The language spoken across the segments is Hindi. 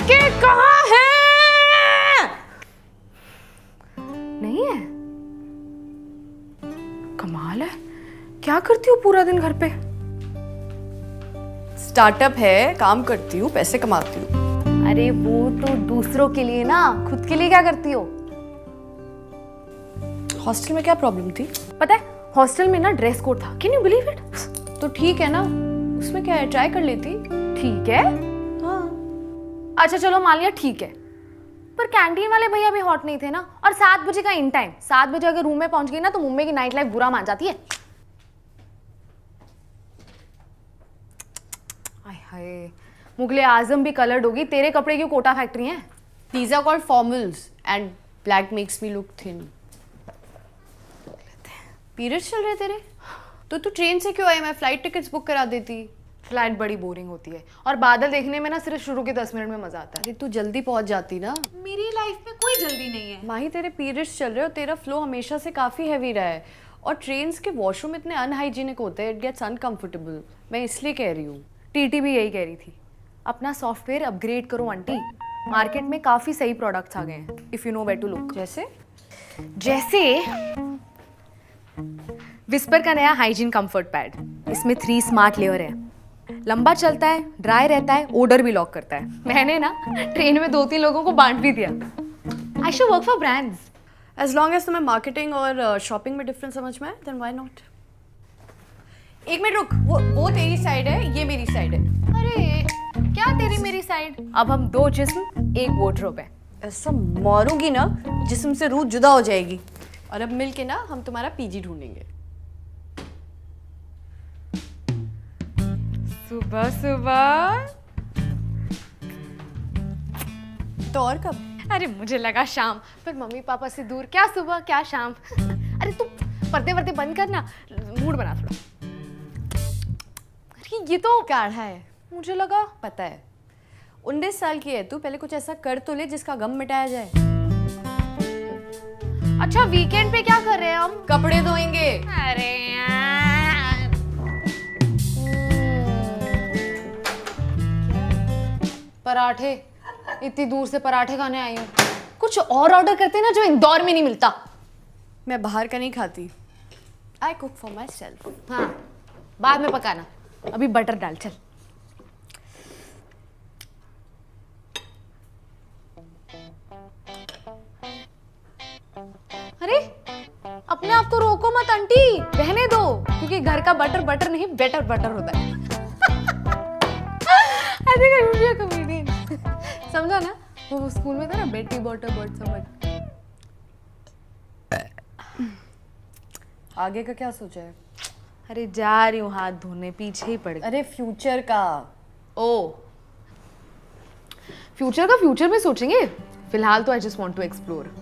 लड़के कहाँ हैं? नहीं है? कमाल है, क्या करती हो पूरा दिन घर पे? स्टार्टअप है, काम करती हूँ, पैसे कमाती हूँ। अरे वो तो दूसरों के लिए ना, खुद के लिए क्या करती हो? हॉस्टल में क्या प्रॉब्लम थी? पता है हॉस्टल में ना ड्रेस कोड था, कैन यू बिलीव इट? तो ठीक है ना, उसमें क्या है, ट्राई कर लेती। ठीक है, हाँ। अच्छा चलो मान लिया ठीक है, पर कैंटीन वाले भैया भी हॉट नहीं थे ना। और 7 बजे का इन टाइम, 7 बजे अगर रूम में पहुंच गई ना तो मुंबई की नाइट लाइफ बुरा मान जाती है। आय हाय, मुगले आजम भी कलर्ड होगी, तेरे कपड़े क्यों कोटा फैक्ट्री है? These are called formals and black makes me look thin. Periods चल रहे तेरे? तो तू ट्रेन से क्यों आई? मैं फ्लाइट टिकट्स बुक करा देती। फ्लाइट बड़ी बोरिंग होती है और बादल देखने में ना सिर्फ शुरू के 10 मिनट में मजा आता है। अरे तू जल्दी पहुंच जाती ना। मेरी लाइफ में कोई जल्दी नहीं है। माही तेरे पीरियड्स चल रहे हो, तेरा फ्लो हमेशा से काफ़ी हैवी रहा है और ट्रेन्स के वॉशरूम इतने अनहाइजीनिक होते हैं, इट गेट्स अनकंफर्टेबल। मैं इसलिए कह रही हूँ। टीटी भी यही कह रही थी, अपना सॉफ्टवेयर अपग्रेड करो आंटी, मार्केट में काफ़ी सही प्रोडक्ट्स आ गए हैं, if you know where to look. जैसे विस्पर का नया हाइजीन कंफर्ट पैड, इसमें 3 स्मार्ट लेयर है, लंबा चलता है, ड्राई रहता है, ओडर भी लॉक करता है। मैंने ना ट्रेन में 2-3 लोगों को बांट भी दिया। I should work for brands. As long as तुम्हें मार्केटिंग और शॉपिंग में डिफरेंस समझ में आए, देन व्हाई नॉट। एक मिनट रुक, वो तेरी साइड है, ये मेरी साइड है। अरे क्या तेरी मेरी साइड? अब हम 2 जिस्म एक वॉर्डरोब है। ऐसा मारूंगी ना जिस्म से रूह जुदा हो जाएगी। और अब मिल के ना हम तुम्हारा पीजी ढूंढेंगे। सुबह सुबह तो और कब? अरे मुझे लगा शाम, पर मम्मी पापा से दूर, क्या सुबह क्या शाम। अरे तू पर्दे वर्दे बंद करना, मूड बना थोड़ा। अरे ये तो काढ़ा है, मुझे लगा। पता है 19 साल की है तू, पहले कुछ ऐसा कर तो ले जिसका गम मिटाया जाए। अच्छा वीकेंड पे क्या कर रहे हैं हम? कपड़े धोएंगे। अरे यार, पराठे, इतनी दूर से पराठे खाने आई हूँ। कुछ और ऑर्डर करते ना जो इंदौर में नहीं मिलता। मैं बाहर का नहीं खाती, I cook for my self. हाँ बाद में पकाना, अभी बटर डाल चल। अरे अपने आप तो रोको मत आंटी, रहने दो, क्योंकि घर का बटर बटर नहीं बेटर बटर होता है। I think I would be a comedian. समझा ना, वो स्कूल में था ना, बेटी बटर बट समझ। आगे का क्या सोचा है? अरे जा रही हूँ हाथ धोने, पीछे ही पड़ गई। अरे फ्यूचर का। ओ फ्यूचर का फ्यूचर में सोचेंगे, फिलहाल तो I just want to explore.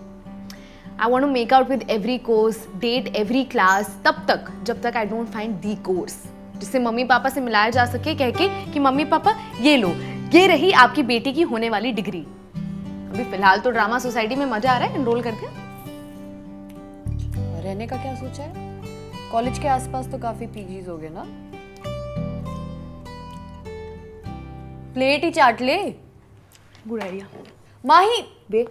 I want to make out with every course, date every class, तब तक जब तक I don't find the course जिससे मम्मी पापा से मिलाया जा सके, कह के कि मम्मी पापा ये लो, ये रही आपकी बेटी की होने वाली डिग्री। अभी फिलहाल तो ड्रामा सोसाइटी में मजा आ रहा है, एनरोल कर दिया। रहने का क्या सोचा है? कॉलेज के आसपास तो काफी पीजीज हो गए ना, प्लेट ही चाट ले। Good idea. माही बे,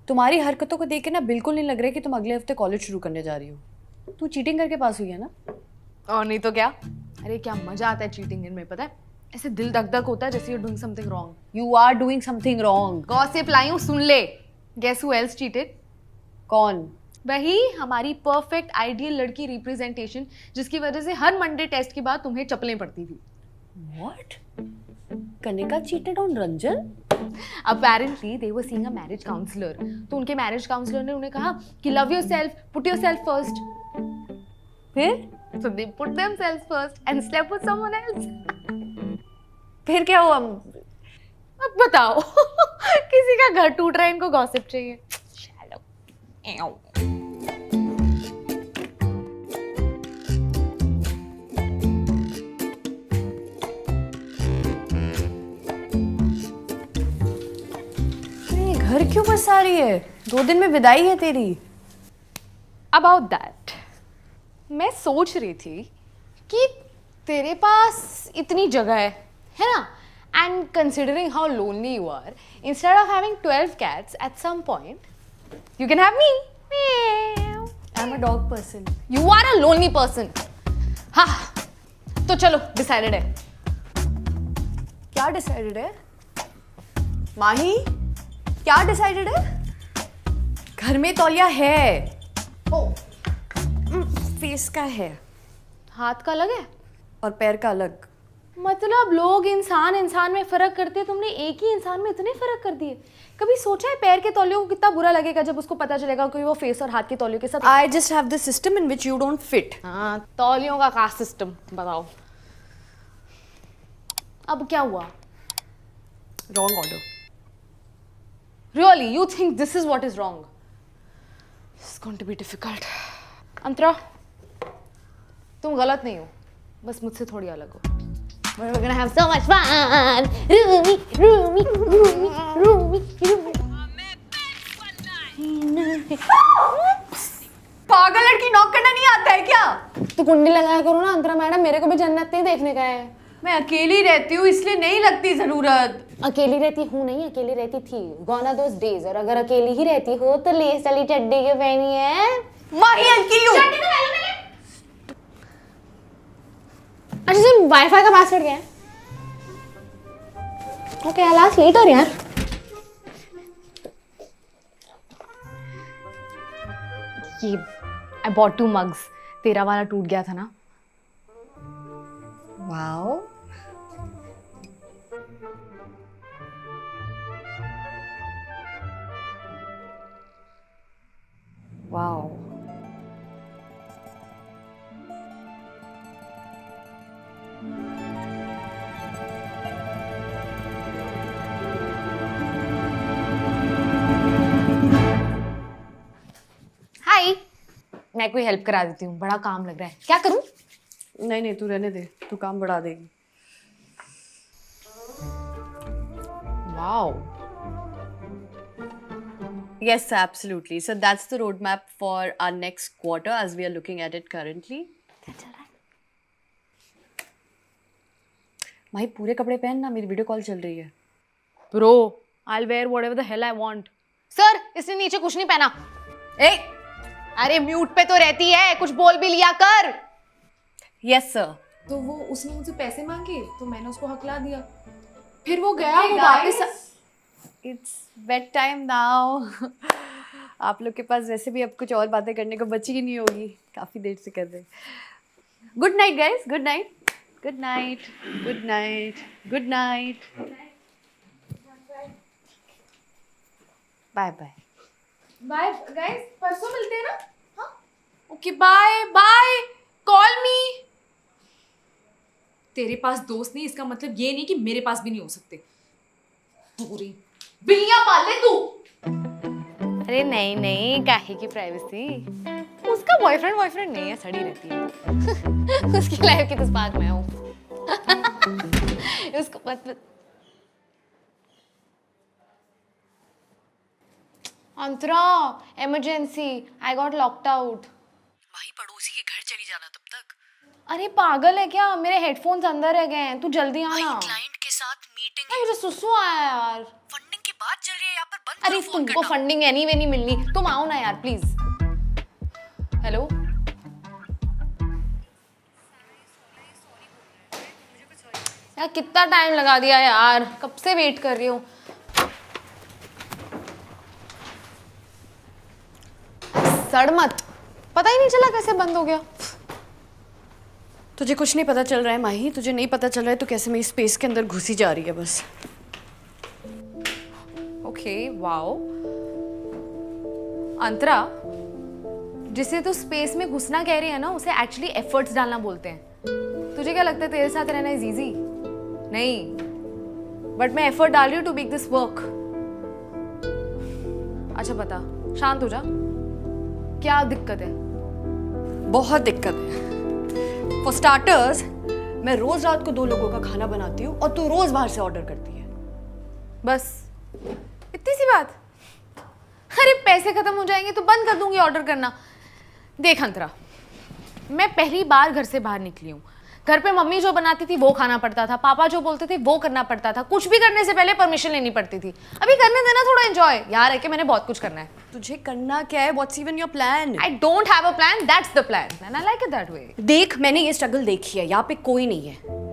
तुम्हारी हरकतों को देख के ना बिल्कुल नहीं लग रहा है कि तुम अगले हफ्ते कॉलेज शुरू करने जा रही हो। तू चीटिंग करके पास हुई है ना? और नहीं तो क्या। अरे क्या मजा आता है चीटिंग में, पता है, ऐसे दिल धक धक होता है जैसे you doing something wrong. You are doing something wrong. Gossip लाई हूं, सुन ले। Guess who else cheated? कौन? वही हमारी परफेक्ट आइडियल लड़की रिप्रेजेंटेशन, जिसकी वजह से हर मंडे टेस्ट के बाद तुम्हें चप्पलें पड़ती थी। What? Kanika cheated on Ranjan? Apparently they were seeing a marriage counselor. तो उनके मैरिज काउंसलर ने उन्हें कहा कि love yourself, put yourself first. फिर? So they put themselves first and slept with someone else. फिर क्या हुआ? अब बताओ, किसी का घर टूट रहा है, इनको गॉसिप चाहिए। Shallow. घर क्यों बसा रही है? 2 दिन में विदाई है तेरी। About that, मैं सोच रही थी कि तेरे पास इतनी जगह है ना, And considering how lonely you are, instead of having 12 cats at some point, you can have me. Meow. I'm a dog person. You are a lonely person. हाँ, तो चलो decided है. क्या डिसाइडेड है माही? क्या डिसाइडेड है? घर में तौलिया है. फेस का है हाथ का अलग है और पैर का अलग. मतलब लोग इंसान में फर्क करते हैं, तुमने एक ही इंसान में इतने फर्क कर दिए. कभी सोचा है पैर के तौलियों को कितना बुरा लगेगा जब उसको पता चलेगा कि वो फेस और हाथ के तौलियों के साथ. I just have the system in which you don't fit. हाँ, तौलियों का कास्ट सिस्टम बताओ. अब क्या हुआ? Wrong order. Really, you think this is what is wrong? It's going to be difficult. अंतरा, तुम गलत नहीं हो, बस मुझसे थोड़ी अलग हो. But we're gonna have so much fun. Roomy, roomy, roomy, roomy, roomy. पागल लड़की, नॉक करना नहीं आता है क्या? तो कुंडी लगाया करो ना अंतरा मैडम, मेरे को भी जन्नत नहीं देखने का है. मैं अकेली रहती हूँ इसलिए नहीं लगती जरूरत. अकेली रहती हूँ नहीं, अकेली रहती थी. Gone are those days. और अगर अकेली ही रहती हो तो लेस वाली चड्डी क्यों पहनी है? माही अकेली हूँ. अच्छा सुन, वाईफाई का पासवर्ड क्या है? ओके, आई लास्ट लेटर यार. ये आई बॉट 2 mugs. तेरा वाला टूट गया था ना. वाओ. वाओ. हाय, मैं कोई हेल्प करा देती हूँ, बड़ा काम लग रहा है. क्या करूँ? नहीं नहीं, तू रहने दे, तू काम बढ़ा देगी. Wow. Yes, absolutely. So that's the roadmap for our next quarter as we are looking at it currently. भाई पूरे कपड़े पहन ना, मेरी वीडियो कॉल चल रही है. Bro, I'll wear whatever the hell I want. Sir, इसने नीचे कुछ नहीं पहना. ए, अरे म्यूट पे तो रहती है, कुछ बोल भी लिया कर. yes sir. तो वो उसने मुझसे पैसे मांगे तो मैंने उसको हकला दिया. फिर वो गया, वो वापस. It's bedtime now. आप लोग के पास वैसे भी अब कुछ और बातें करने को बची ही नहीं होगी, काफी देर से कर रहे. Good night guys, good night, good night, good night, good night. Bye bye. Bye guys, परसों मिलते हैं ना. हाँ, okay, bye bye. Call me. तेरे पास दोस्त नहीं इसका मतलब ये नहीं कि मेरे पास भी नहीं हो सकते. पूरी बिल्लियां पाल ले तू. अरे नहीं नहीं, काहे की प्राइवेसी. उसका बॉयफ्रेंड नहीं है, सड़ी रहती है. उसकी लाइफ की तो स्पार्क मैं हूँ. उसको मत. Antara, emergency, I got locked out. वही पड़ोसी के घर चली जाना तब तक. अरे पागल है क्या? मेरे हेडफोन्स अंदर रह गए हैं, तू जल्दी आना. क्लाइंट के साथ मीटिंग मुझे सुसु आया यार. फंडिंग की बात चल रही है यहाँ पर. बंद अरे तुमको फंडिंग एनीवे नहीं मिलनी, तुम आओ ना यार प्लीज. हेलो, यार कितना टाइम लगा दिया यार, कब से वेट कर रही हूँ. सड़ मत, पता ही नहीं चला कैसे बंद हो गया. तुझे कुछ नहीं पता चल रहा है माही, तुझे नहीं पता चल रहा है तो कैसे मेरी स्पेस के अंदर घुसी जा रही है बस. Okay, wow. अंतरा, जिसे तू स्पेस में घुसना कह रही है ना, उसे एक्चुअली एफर्ट्स डालना बोलते हैं. तुझे क्या लगता है तेरे साथ रहना इज इजी? नहीं, बट मैं एफर्ट डाल रही हूँ टू मेक दिस वर्क. अच्छा बता, शांत हो जा, क्या दिक्कत है? बहुत दिक्कत है. फॉर स्टार्टर्स, मैं रोज रात को 2 लोगों का खाना बनाती हूँ और तू रोज बाहर से ऑर्डर करती है. बस इतनी सी बात? अरे पैसे खत्म हो जाएंगे तो बंद कर दूंगी ऑर्डर करना. देख अंतरा, मैं पहली बार घर से बाहर निकली हूँ, घर पे मम्मी जो बनाती थी वो खाना पड़ता था, पापा जो बोलते थे वो करना पड़ता था, कुछ भी करने से पहले परमिशन लेनी पड़ती थी। अभी करने देना थोड़ा एंजॉय, यार है कि मैंने बहुत कुछ करना है। तुझे करना क्या है? What's even your plan? I don't have a plan, that's the plan and I like it that way. देख, मैंने ये स्ट्रगल देखी है। यहाँ पे कोई नहीं है।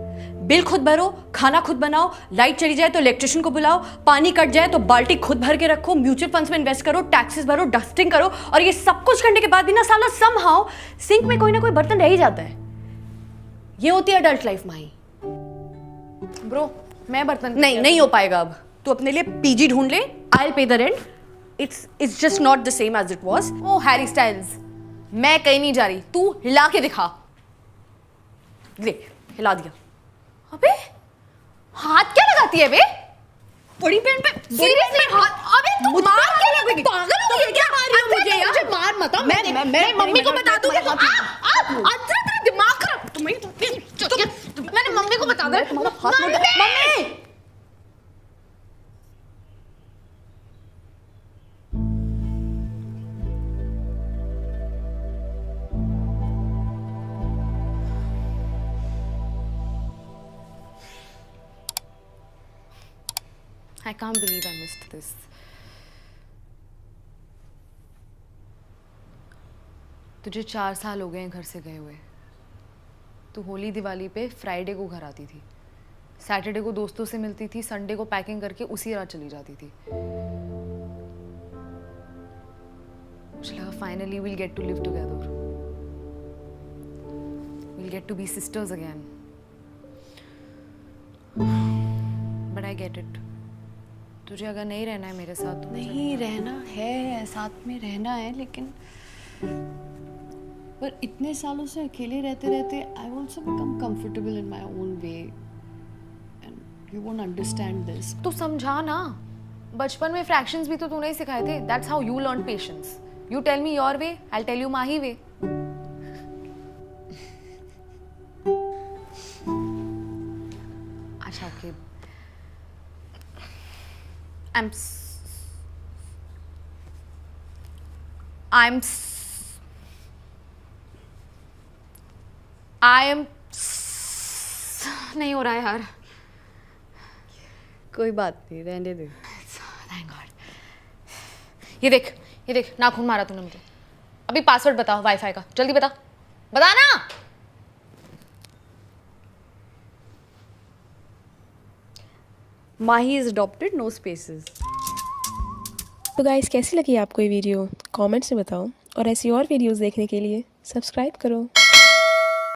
बिल खुद भरो, खाना खुद बनाओ, लाइट चली जाए तो इलेक्ट्रिशियन को बुलाओ, पानी कट जाए तो बाल्टी खुद भर के रखो, म्यूचुअल फंड्स में इन्वेस्ट करो, टैक्सेस भरो, डस्टिंग करो, और ये सब कुछ करने के बाद भी ना साला समहाउ सिंक में कोई ना कोई बर्तन रह ही जाता है। ये होती है अडल्ट लाइफ माही। ब्रो मैं बर्तन नहीं हो पाएगा अब। तू अपने लिए पीजी ढूंढ ले, I will pay the rent. It's just not the same as it was. Oh Harry Styles, मैं कहीं नहीं जा रही, तू हिला के दिखा। ले, हिला दिया। अबे हाथ क्या लगाती है बे? बड़ी बहन पे सीरियसली हाथ? अबे तू मार क्या लगेगी? पागल हो गई क्या? मार रही हो मुझे यार? मुझे मार मत। मैं मम्मी को बता दूंगी। अंदर तेरा दिमाग खराब। तुम्हें मैंने मम्मी को बता दे। Mummy I can't believe I missed this. तुझे 4 साल हो गए हैं घर से गए हुए। तू होली दिवाली पे फ्राइडे को घर आती थी, सैटरडे को दोस्तों से मिलती थी, संडे को पैकिंग करके उसी रात चली जाती थी। मुझे लगा finally we'll get to live together. We'll get to be sisters again. But I get it. तुझे अगर नहीं रहना है मेरे साथ तो नहीं रहना है, साथ में रहना है, लेकिन पर इतने सालों से अकेले रहते रहते I also become comfortable in my own way and you won't understand this. तो समझा ना, बचपन में फ्रैक्शंस भी तो तूने ही सिखाए थे। That's how you learn patience. You tell me your way, I will tell you my way. अच्छा ओके, नहीं हो रहा है यार। कोई बात नहीं, रहने दे। Thank God. ये देख नाखून मारा तूने मुझे। अभी पासवर्ड बता वाईफाई का, जल्दी बता ना। माही इज अडॉप्टेड, नो स्पेसेस। तो गाइस कैसी लगी आपको ये वीडियो? कमेंट्स में बताओ और ऐसी और वीडियोस देखने के लिए सब्सक्राइब करो।